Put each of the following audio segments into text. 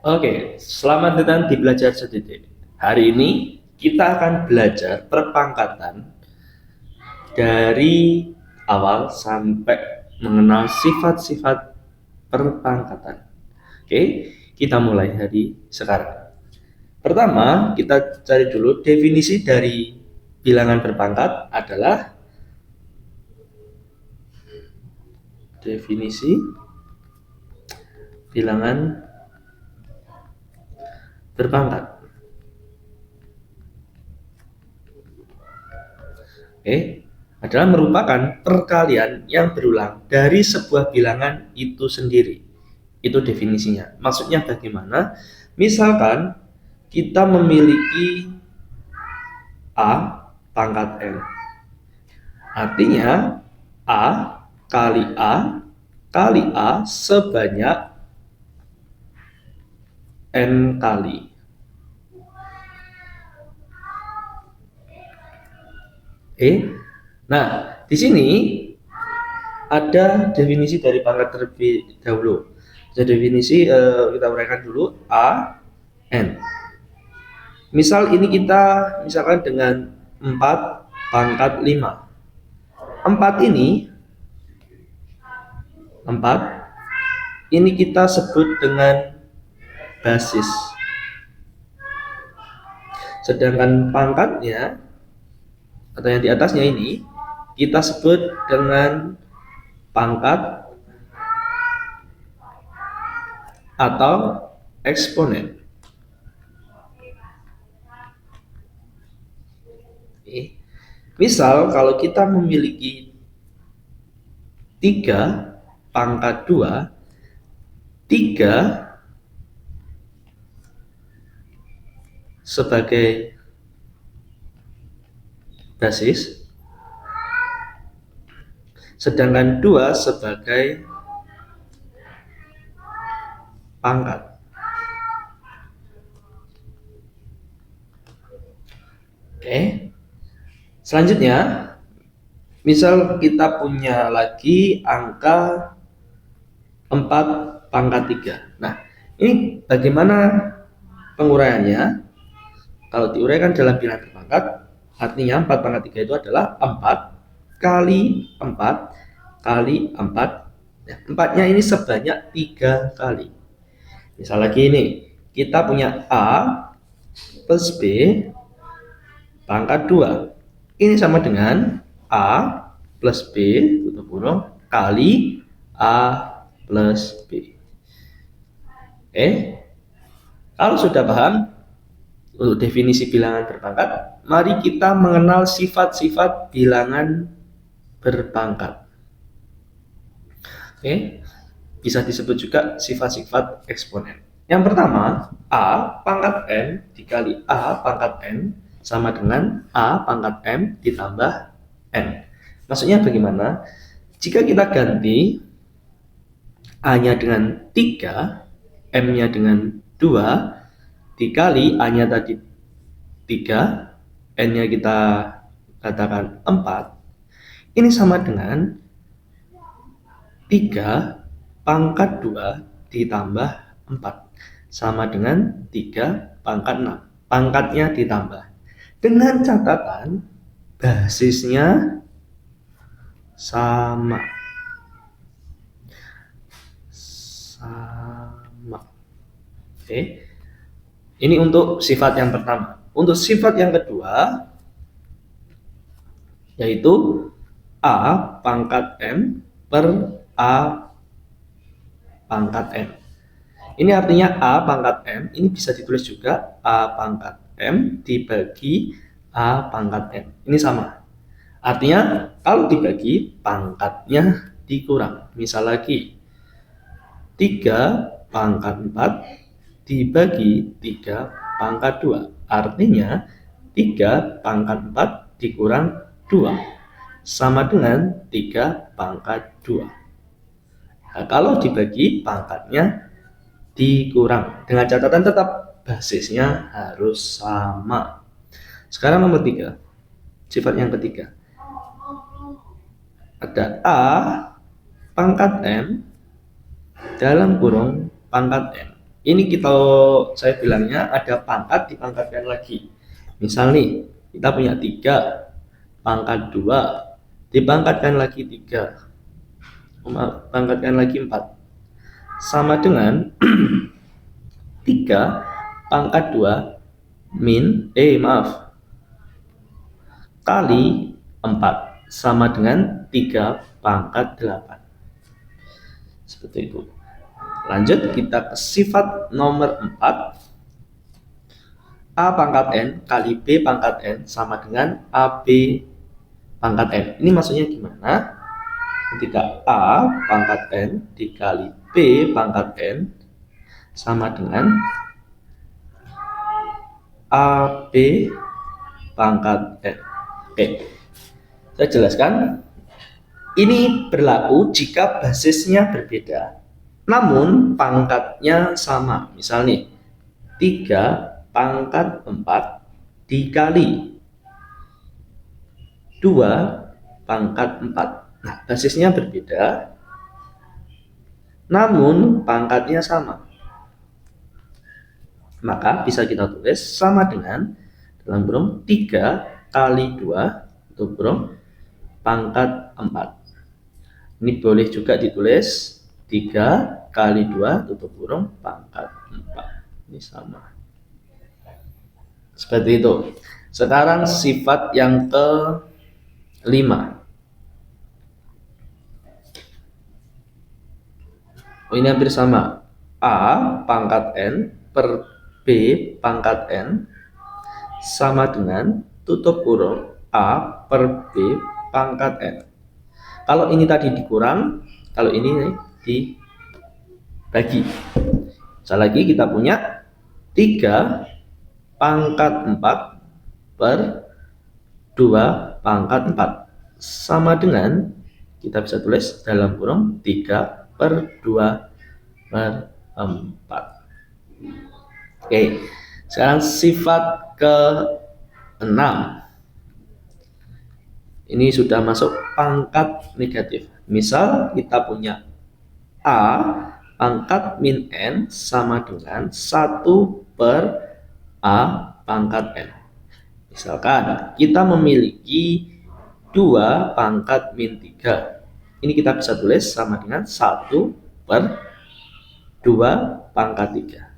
Oke, selamat datang di Belajar Setitik. Hari ini kita akan belajar perpangkatan dari awal sampai mengenal sifat-sifat perpangkatan. Oke, kita mulai dari sekarang. Pertama, kita cari dulu definisi dari bilangan berpangkat adalah definisi bilangan berpangkat. Adalah merupakan perkalian yang berulang dari sebuah bilangan itu sendiri. Itu definisinya. Maksudnya bagaimana? Misalkan kita memiliki A pangkat N. Artinya A kali A kali A sebanyak N kali. Nah, di sini ada definisi dari pangkat terlebih dahulu. Jadi definisi kita uraikan dulu A, N. Misal ini kita misalkan dengan 4 pangkat 5. 4 ini kita sebut dengan basis. Sedangkan pangkatnya atau yang di atasnya ini kita sebut dengan pangkat atau eksponen. Misal kalau kita memiliki 3 pangkat 2, 3 sebagai basis, sedangkan 2 sebagai pangkat. Selanjutnya, misal kita punya lagi angka 4 pangkat 3. Nah, ini bagaimana penguraiannya? Kalau diuraikan dalam bilangan berpangkat, artinya 4 pangkat 3 itu adalah 4 kali 4 kali 4. Nah, 4-nya ini sebanyak 3 kali. Misal lagi ini, kita punya A plus B pangkat 2. Ini sama dengan A plus B tutup kurung kali A plus B. Kalau sudah paham untuk definisi bilangan berpangkat, mari kita mengenal sifat-sifat bilangan berpangkat. Bisa disebut juga sifat-sifat eksponen. Yang pertama, A pangkat N dikali A pangkat N sama dengan A pangkat M ditambah N. Maksudnya bagaimana? Jika kita ganti A-nya dengan 3, M-nya dengan 2, dikali A-nya tadi 3, N-nya kita katakan 4, ini sama dengan 3 pangkat 2 ditambah 4, sama dengan 3 pangkat 6. Pangkatnya ditambah. Dengan catatan basisnya sama. Ini untuk sifat yang pertama. Untuk sifat yang kedua, yaitu A pangkat M per A pangkat M. Ini artinya A pangkat M, ini bisa ditulis juga A pangkat M dibagi A pangkat M. Ini sama. Artinya kalau dibagi, pangkatnya dikurang. Misal lagi, 3 pangkat 4 dibagi 3 pangkat 2. Artinya 3 pangkat 4 dikurang 2. Sama dengan 3 pangkat 2. Nah, kalau dibagi, pangkatnya dikurang. Dengan catatan tetap basisnya harus sama. Sekarang nomor 3. Sifat yang ketiga. Ada A pangkat M dalam kurung pangkat N. Ini saya bilangnya ada pangkat dipangkatkan lagi. Misal nih, kita punya 3, pangkat 2, dipangkatkan lagi 3, pangkatkan lagi 4. Sama dengan 3 pangkat 2 kali 4 sama dengan 3 pangkat 8. Seperti itu. Lanjut kita ke sifat nomor 4. A pangkat N kali B pangkat N sama dengan AB pangkat N. Ini maksudnya gimana? Ketika A pangkat N dikali B pangkat N sama dengan AB pangkat N. Oke, saya jelaskan. Ini berlaku jika basisnya berbeda, namun pangkatnya sama. Misal nih, 3 pangkat 4 dikali 2 pangkat 4. Nah, basisnya berbeda, namun pangkatnya sama. Maka bisa kita tulis sama dengan dalam kurung 3 kali 2 tutup kurung pangkat 4. Ini boleh juga ditulis 3 kali 2 tutup kurung pangkat 4. Ini sama. Seperti itu. Sekarang sifat yang ke-5. Ini hampir sama. A pangkat N per B pangkat N sama dengan tutup kurung A per B pangkat N. Kalau ini tadi dikurang, kalau ini dibagi. Sekali lagi kita punya 3 pangkat 4 per 2 pangkat 4 sama dengan, kita bisa tulis dalam kurung 3 per 2 per 4. Oke, sekarang sifat ke-6. Ini sudah masuk pangkat negatif. Misal kita punya A pangkat min N sama dengan 1 per A pangkat N. Misalkan kita memiliki 2 pangkat min 3. Ini kita bisa tulis sama dengan 1 per 2 pangkat 3.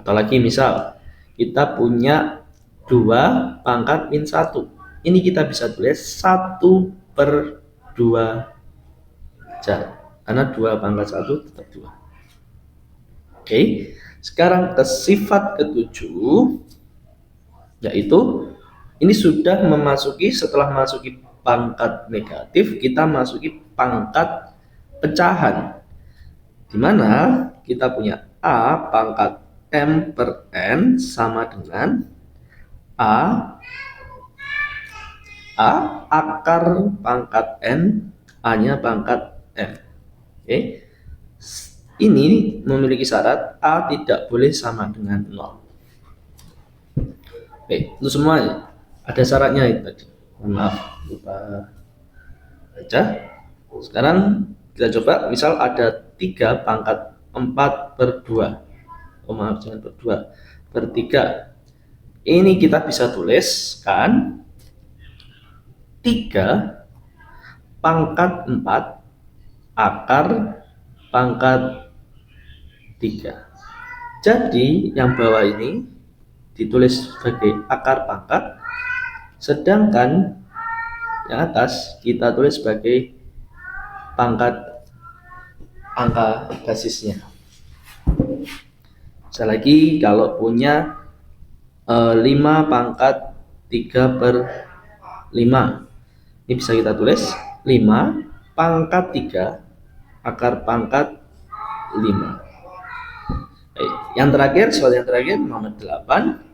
Atau lagi misal kita punya 2 pangkat min 1. Ini kita bisa tulis 1 per 2 saja. Karena 2 pangkat 1 tetap 2. Oke, sekarang ke sifat ke-7. Yaitu ini sudah memasuki, setelah masuki pangkat negatif, kita masuki pangkat pecahan. Dimana kita punya A pangkat M per N sama dengan A akar pangkat N, A-nya pangkat M. Oke. Ini memiliki syarat A tidak boleh sama dengan 0. Oke, itu semua ada syaratnya itu tadi. Maaf, lupa baca. Sekarang kita coba, misal ada 3 pangkat 4 per 2. Oh maaf, jangan per 2, per 3. Ini kita bisa tuliskan 3 pangkat 4 akar pangkat 3. Jadi yang bawah ini ditulis sebagai akar pangkat, sedangkan yang atas kita tulis sebagai pangkat angka basisnya. Sekali lagi, kalau punya 5 pangkat 3 per 5, ini bisa kita tulis 5 pangkat 3 akar pangkat 5. Baik, yang terakhir, soal yang terakhir nomor 8.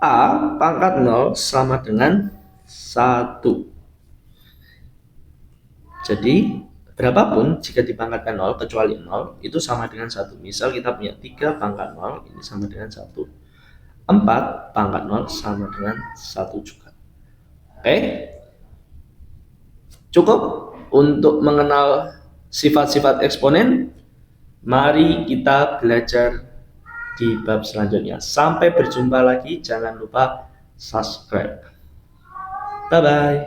A pangkat 0 sama dengan 1. Jadi berapapun jika dipangkatkan 0 kecuali 0 itu sama dengan 1. Misal kita punya 3 pangkat 0, ini sama dengan 1. 4 pangkat 0 sama dengan 1 juga. Oke, cukup untuk mengenal sifat-sifat eksponen. Mari kita belajar di bab selanjutnya. Sampai berjumpa lagi, jangan lupa subscribe. Bye-bye.